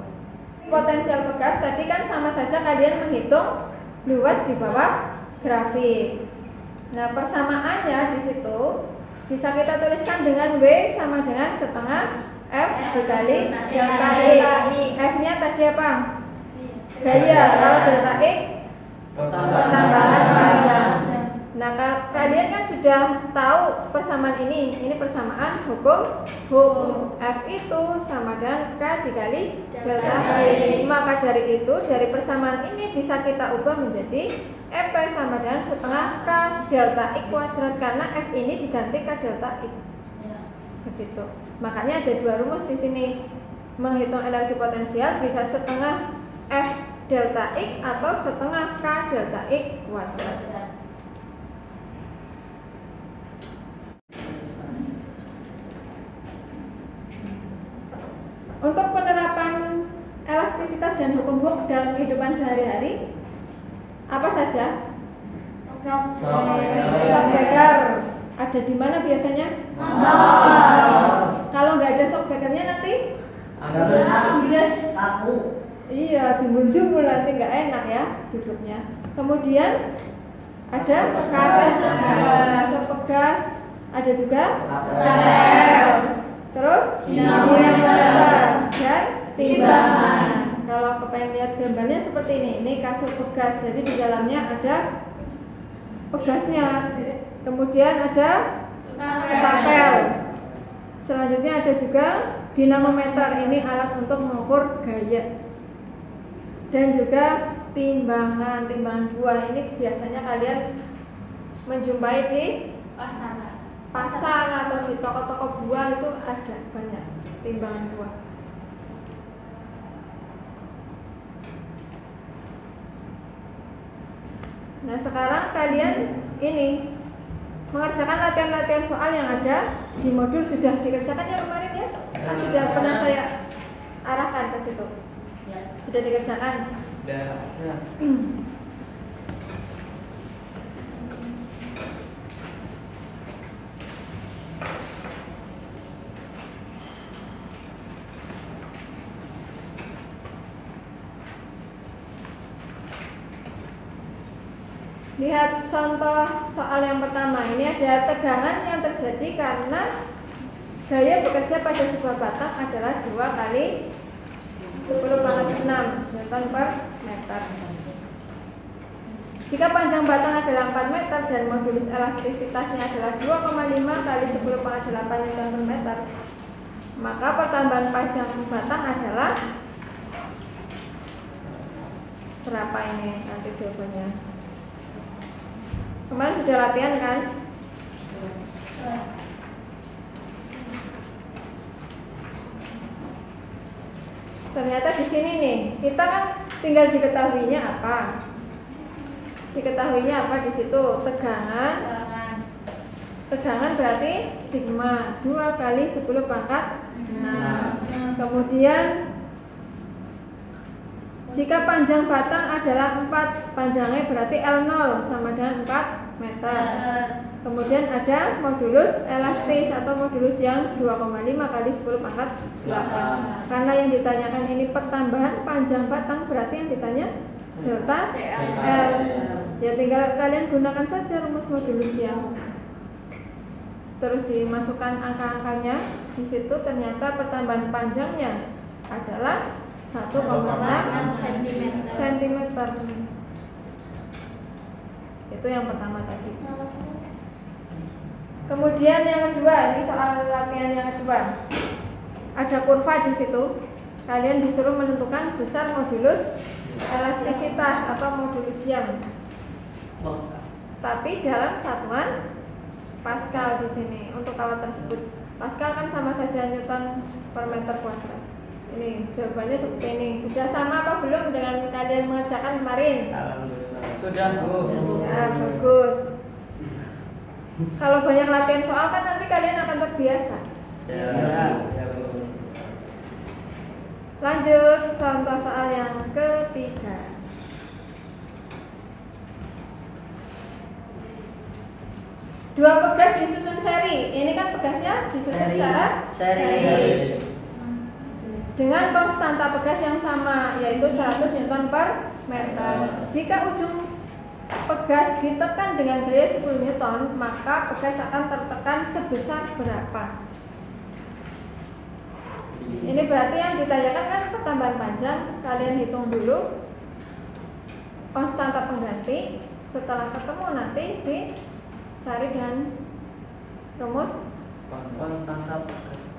[SPEAKER 1] Potensial pegas tadi kan sama saja kalian menghitung luas di bawah grafik. Nah, persamaannya di situ bisa kita tuliskan dengan W sama dengan setengah F dikali delta X. F-nya tadi apa? Gaya. Kalau delta X tambahan panjang. Nah, kalian kan sudah tahu persamaan ini. Ini persamaan hukum F itu sama dengan K dikali delta X. Maka dari itu, dari persamaan ini bisa kita ubah menjadi F sama dengan setengah K delta X kuadrat karena F ini diganti K delta X. Begitu. Makanya ada 2 rumus di sini. Menghitung energi potensial bisa setengah F delta X atau setengah K delta X kuadrat. Untuk penerapan elastisitas dan hukum Hooke dalam kehidupan sehari-hari, apa saja? Shock breaker. Ada di mana biasanya? Kalau nggak ada shock breakernya nanti? Iya, jumbul-jumbul nanti nggak enak ya hidupnya. Kemudian ada shock pegas, ada juga paralel. Terus dinamometer dan timbangan. Kalau kepengen lihat gambarnya seperti ini kasur pegas. Jadi di dalamnya ada pegasnya. Kemudian ada tapel. Selanjutnya ada juga dinamometer. Ini alat untuk mengukur gaya. Dan juga timbangan buah. Ini biasanya kalian menjumpai di pasar atau di toko-toko buah itu ada banyak timbangan buah. Nah sekarang kalian ini mengerjakan latihan-latihan soal yang ada di modul. Sudah dikerjakan ya kemarin ya? Kan sudah pernah saya arahkan ke situ. Sudah dikerjakan?
[SPEAKER 8] Sudah.
[SPEAKER 1] Lihat contoh soal yang pertama. Ini ada tegangan yang terjadi karena gaya bekerja pada sebuah batang adalah 2 kali 10⁻⁶ Newton per meter. Jika panjang batang adalah 4 meter dan modulus elastisitasnya adalah 2,5 kali 10⁻⁸ Newton per meter, maka pertambahan panjang batang adalah berapa ini nanti jawabannya? Kemarin sudah latihan kan? Ternyata di sini nih, kita kan tinggal diketahuinya apa? Diketahuinya apa di situ? Tegangan. Tegangan berarti sigma 2 kali 10⁻⁶. Kemudian jika panjang batang adalah 4, panjangnya berarti L0 sama dengan 4 meter. Kemudian ada modulus elastis atau modulus yang 2,5 kali 10⁻⁸. Karena yang ditanyakan ini pertambahan panjang batang, berarti yang ditanya delta L. Ya tinggal kalian gunakan saja rumus modulusnya. Terus dimasukkan angka-angkanya. Di situ ternyata pertambahan panjangnya adalah 1,6 cm. Itu yang pertama tadi. Kemudian yang kedua, ini soal latihan yang kedua. Ada kurva di situ. Kalian disuruh menentukan besar modulus elastisitas atau modulus Young. Tapi dalam satuan Pascal di sini untuk alat tersebut. Pascal kan sama saja Newton per meter kuadrat. Ini jawabannya seperti ini. Sudah sama apa belum dengan kalian mengerjakan kemarin?
[SPEAKER 8] Sudah, Bu.
[SPEAKER 1] Ya, bagus. Kalau banyak latihan soal kan nanti kalian akan terbiasa.
[SPEAKER 8] Ya.
[SPEAKER 1] Lanjut contoh soal yang ketiga. Dua pegas disusun seri. Ini kan pegasnya disusun secara seri. Dengan konstanta pegas yang sama, yaitu 100 Newton per meter. Jika ujung pegas ditekan dengan gaya 10 Newton, maka pegas akan tertekan sebesar berapa? Ini berarti yang ditanyakan kan pertambahan panjang. Kalian hitung dulu konstanta pengganti. Setelah ketemu nanti dicari dengan rumus
[SPEAKER 8] konstanta.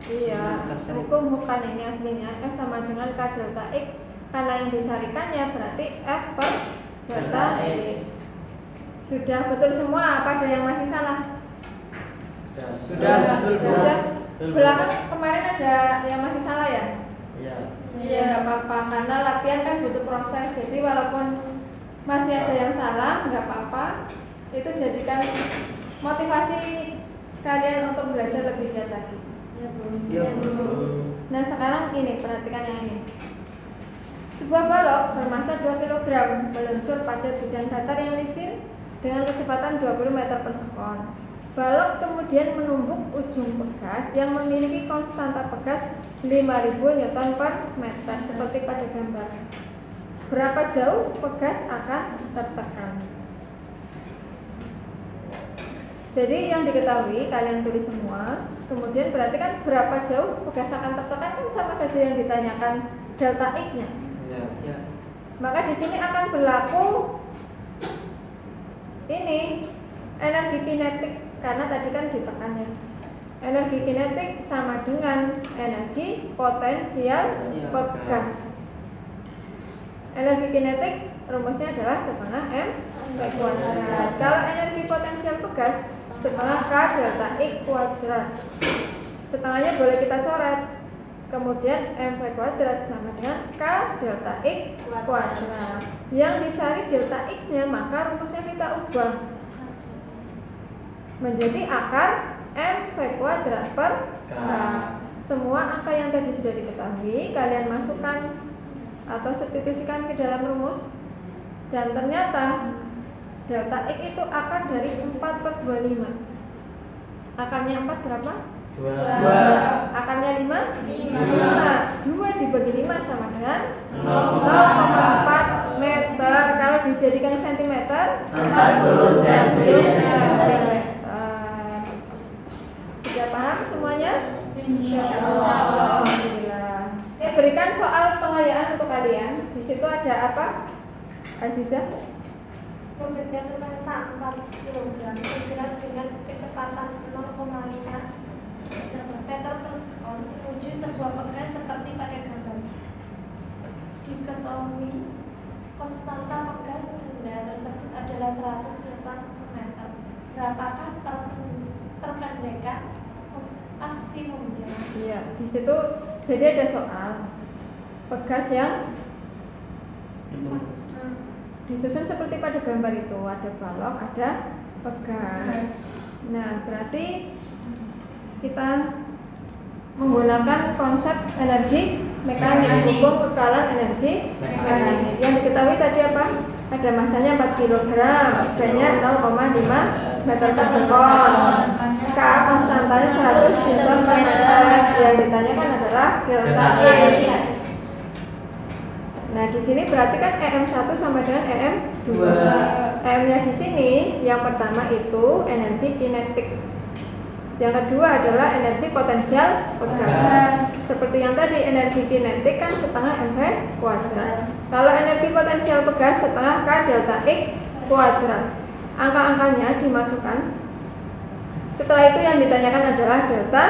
[SPEAKER 1] Iya, hukum bukan ini aslinya. F sama dengan K delta X. Karena yang dicarikannya berarti F per delta X. Sudah betul semua? Apa ada yang masih salah?
[SPEAKER 8] Sudah, betul.
[SPEAKER 1] Belakang kemarin ada yang masih salah ya?
[SPEAKER 8] Iya.
[SPEAKER 1] Iya, nggak apa-apa. Karena latihan kan butuh proses. Jadi walaupun masih ada yang salah, nggak apa-apa. Itu jadikan motivasi kalian untuk belajar lebih giat lagi. Ya, Bu. Nah sekarang ini perhatikan yang ini. Sebuah balok bermasa 2 kg meluncur pada bidang datar yang licin dengan kecepatan 20 meter per sekon. Balok kemudian menumbuk ujung pegas yang memiliki konstanta pegas 5000 Newton per meter seperti pada gambar. Berapa jauh pegas akan tertekan? Jadi yang diketahui kalian tulis semua. Kemudian berarti kan berapa jauh pegas akan tertekan kan sama saja yang ditanyakan delta X-nya.
[SPEAKER 8] Ya.
[SPEAKER 1] Maka di sini akan berlaku ini energi kinetik karena tadi kan ditekannya. Energi kinetik sama dengan energi potensial pegas. Energi kinetik rumusnya adalah setengah m v kuadrat. Kalau energi potensial pegas setengah K delta X kuadrat. Setengahnya boleh kita coret. Kemudian mv kuadrat sama dengan K delta X kuadrat. Yang dicari delta X-nya, maka rumusnya kita ubah menjadi akar mv kuadrat per K. Semua angka yang tadi sudah diketahui kalian masukkan atau substitusikan ke dalam rumus. Dan ternyata delta X itu akar dari 4/25. Akarnya 4 berapa? 2. Akarnya 5? 2 dibagi 5 sama dengan 0,4 meter. Kalau dijadikan sentimeter
[SPEAKER 3] 40 cm.
[SPEAKER 1] Sudah paham semuanya? Insyaallah. Alhamdulillah. Berikan soal pengayaan untuk kalian. Di situ ada apa? Azizah?
[SPEAKER 9] Memberikan massa 4 kg bergerak dengan kecepatan 0,5 meter per sekon menuju sebuah pegas seperti pada gambar. Diketahui konstanta pegas benda tersebut adalah 100 Newton per meter. Berapakah perpendekan maksimumnya?
[SPEAKER 1] Iya, di situ jadi ada soal pegas yang disusun seperti pada gambar itu, ada balok, ada pegas. Nah, berarti kita menggunakan konsep energi mekanik, hukum kekalan energi mekanik. Yang diketahui tadi apa? Ada masanya 4 kg, B-nya 0,5 meter per sekon. K konstantanya 100 Newton per meter. Yang ditanyakan adalah delta X. Nah, di sini berarti kan EM1 sama dengan EM2. EM-nya di sini yang pertama itu energi kinetik. Yang kedua adalah energi potensial pegas. Seperti yang tadi, energi kinetik kan setengah mv kuadrat. Kalau energi potensial pegas setengah K delta X kuadrat. Angka-angkanya dimasukkan. Setelah itu yang ditanyakan adalah delta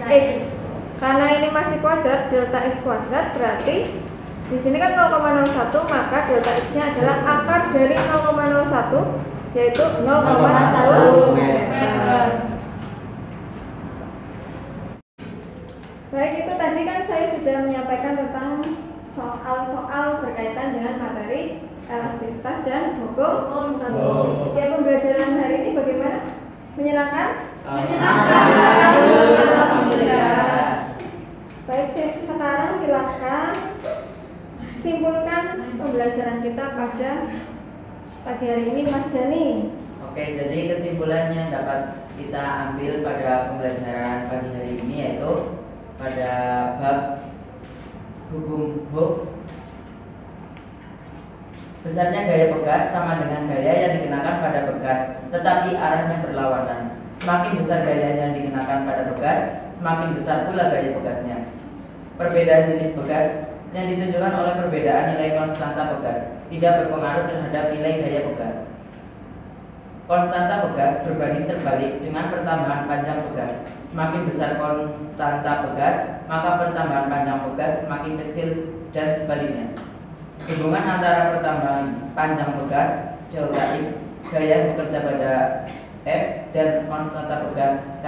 [SPEAKER 1] X. Karena ini masih kuadrat, delta X kuadrat berarti di sini kan 0,01, maka delta X-nya adalah akar dari 0,01 yaitu 0,1 meter. Baik, itu tadi kan saya sudah menyampaikan tentang soal-soal berkaitan dengan materi elastisitas dan hukum. Ya, pembelajaran hari ini bagaimana? Menyenangkan? Menyenangkan. Alhamdulillah. Baik, sekarang silakan simpulkan pembelajaran kita pada pagi hari ini, Mas Dani.
[SPEAKER 3] Oke, jadi kesimpulan yang dapat kita ambil pada pembelajaran pagi hari ini yaitu pada bab hukum Hooke, besarnya gaya pegas sama dengan gaya yang dikenakan pada pegas, tetapi arahnya berlawanan. Semakin besar gaya yang dikenakan pada pegas, semakin besar pula gaya pegasnya. Perbedaan jenis pegas yang ditunjukkan oleh perbedaan nilai konstanta pegas tidak berpengaruh terhadap nilai gaya pegas. Konstanta pegas berbanding terbalik dengan pertambahan panjang pegas. Semakin besar konstanta pegas, maka pertambahan panjang pegas semakin kecil dan sebaliknya. Hubungan antara pertambahan panjang pegas delta X, gaya yang bekerja pada F, dan konstanta pegas K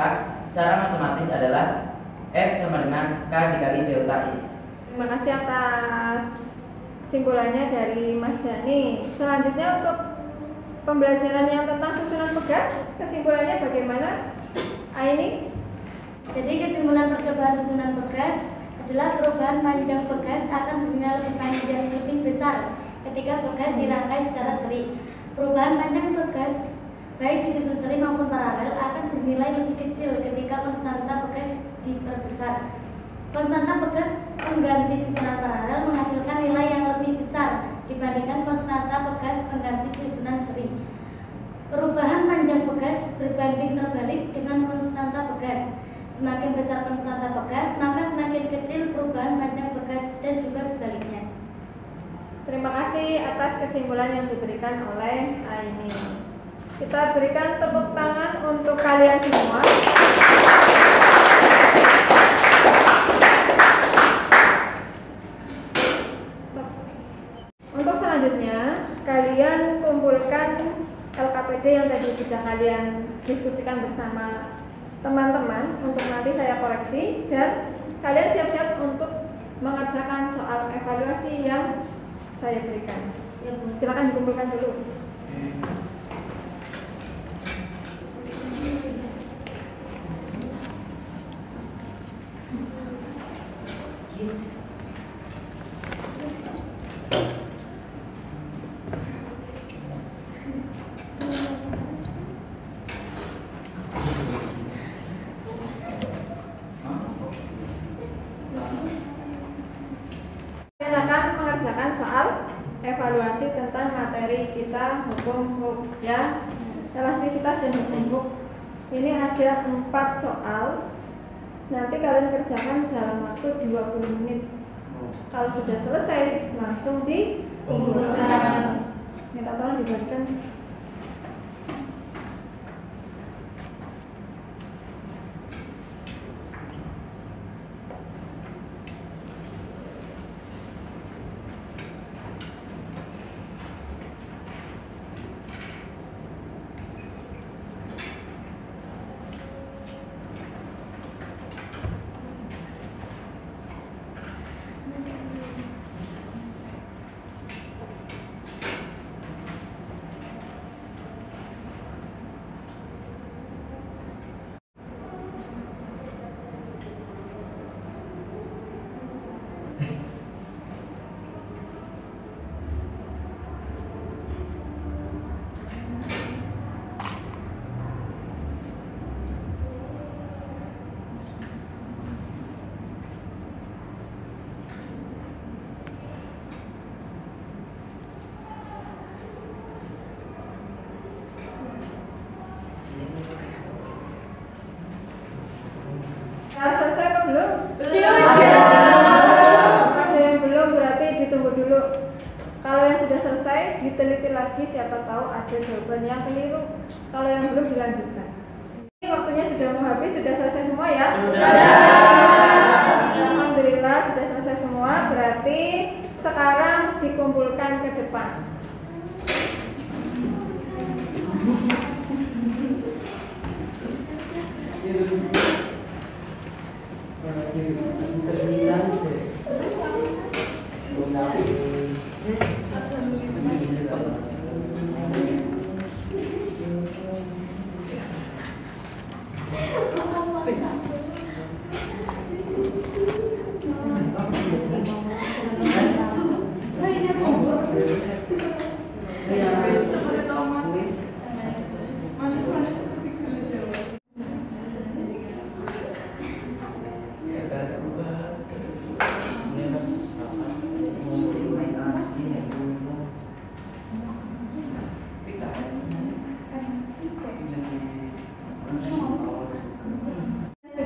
[SPEAKER 3] secara matematis adalah F sama dengan K dikali delta X.
[SPEAKER 1] Terima kasih atas simpulannya dari Mas Dani. Selanjutnya untuk pembelajaran yang tentang susunan pegas, kesimpulannya bagaimana? Aini?
[SPEAKER 4] Jadi kesimpulan percobaan susunan pegas adalah perubahan panjang pegas akan bernilai lebih panjang lebih besar ketika pegas dirangkai secara seri. Perubahan panjang pegas baik disusun seri maupun paralel akan bernilai lebih kecil ketika konstanta pegas diperbesar. Konstanta pegas pengganti susunan paralel menghasilkan nilai yang lebih besar dibandingkan konstanta pegas pengganti susunan seri. Perubahan panjang pegas berbanding terbalik dengan konstanta pegas. Semakin besar konstanta pegas, maka semakin kecil perubahan panjang pegas dan juga sebaliknya.
[SPEAKER 1] Terima kasih atas kesimpulan yang diberikan oleh Aini. Kita berikan tepuk tangan untuk kalian semua. Untuk selanjutnya, kalian kumpulkan LKPD yang tadi sudah kalian diskusikan bersama teman-teman untuk nanti saya koreksi, dan kalian siap-siap untuk mengerjakan soal evaluasi yang saya berikan. Silakan dikumpulkan dulu. Soal evaluasi tentang materi kita hukum ya, elastisitas dan hukum. Ini ada 4 soal. Nanti kalian kerjakan dalam waktu 20 menit. Kalau sudah selesai langsung dikumpulkan. Minta tolong dibagikan. Selesai atau belum? Belum. Ada yang belum berarti ditunggu dulu. Kalau yang sudah selesai diteliti lagi, siapa tahu ada jawaban yang keliru. Kalau yang belum dilanjutkan. Ini waktunya sudah mau habis, sudah selesai semua ya? Sudah. Alhamdulillah sudah selesai semua. Berarti sekarang dikumpulkan ke depan.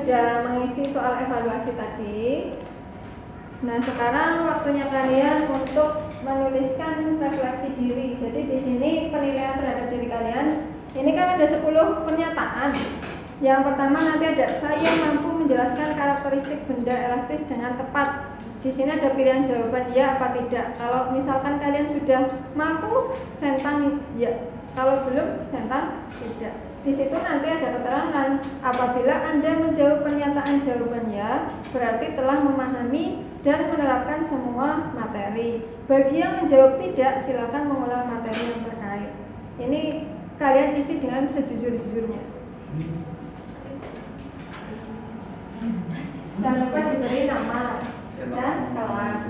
[SPEAKER 1] Sudah mengisi soal evaluasi tadi. Nah, sekarang waktunya kalian untuk menuliskan refleksi diri. Jadi di sini penilaian terhadap diri kalian. Ini kan ada 10 pernyataan. Yang pertama nanti ada saya mampu menjelaskan karakteristik benda elastis dengan tepat. Di sini ada pilihan jawaban ya apa tidak. Kalau misalkan kalian sudah mampu, centang ya. Kalau belum, centang tidak. Di situ nanti ada keterangan apabila Anda menjawab pernyataan jawaban ya, berarti telah memahami dan menerapkan semua materi. Bagi yang menjawab tidak, silakan mengulang materi yang terkait. Ini kalian isi dengan sejujur-jujurnya. Jangan lupa diberi nama dan kelas.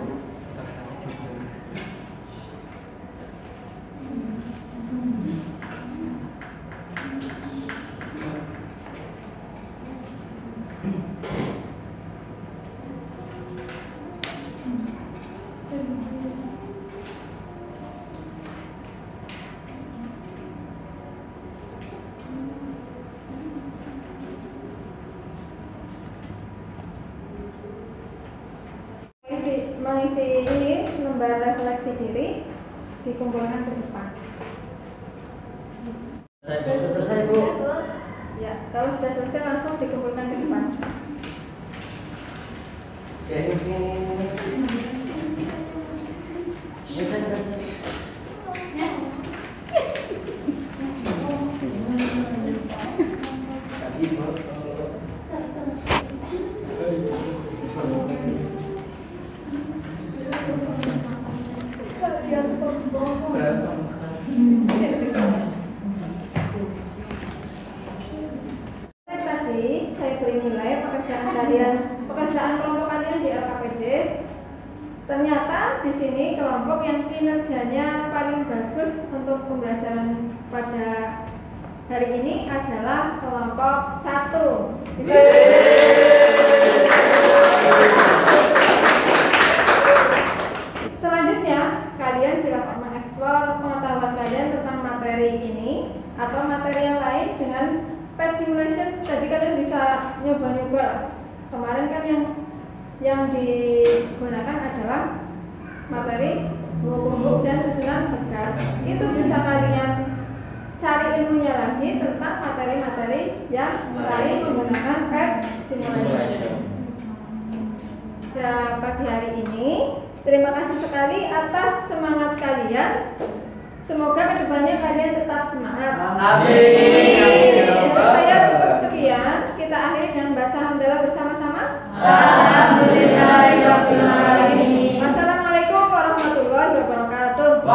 [SPEAKER 1] Mengisi ini lembar refleksi diri dikumpulkan ke depan.
[SPEAKER 8] Selesai, Bu.
[SPEAKER 1] Ya, kalau sudah selesai langsung dikumpulkan ke depan. Tadi saya beri nilai pekerjaan kelompok kalian di LKPD. Ternyata di sini kelompok yang kinerjanya paling bagus untuk pembelajaran pada hari ini adalah kelompok 1. Selanjutnya, kalian silakan mengeksplor pengetahuan kalian tentang materi ini atau materi yang lain dengan pet simulation. Tadi kalian bisa nyoba-nyoba. Kemarin kan yang digunakan adalah materi buku dan susunan bekas. Itu bisa kalian cari ilmunya lagi tentang materi-materi yang lain menggunakan pet simulation. Pada pagi hari ini, terima kasih sekali atas semangat kalian. Semoga kedepannya kalian tetap semangat.
[SPEAKER 3] Amin.
[SPEAKER 1] Saya cukup sekian. Kita akhiri dengan baca hamdalah bersama-sama.
[SPEAKER 6] Alhamdulillahirabbil alamin.
[SPEAKER 1] Wassalamualaikum warahmatullahi wabarakatuh.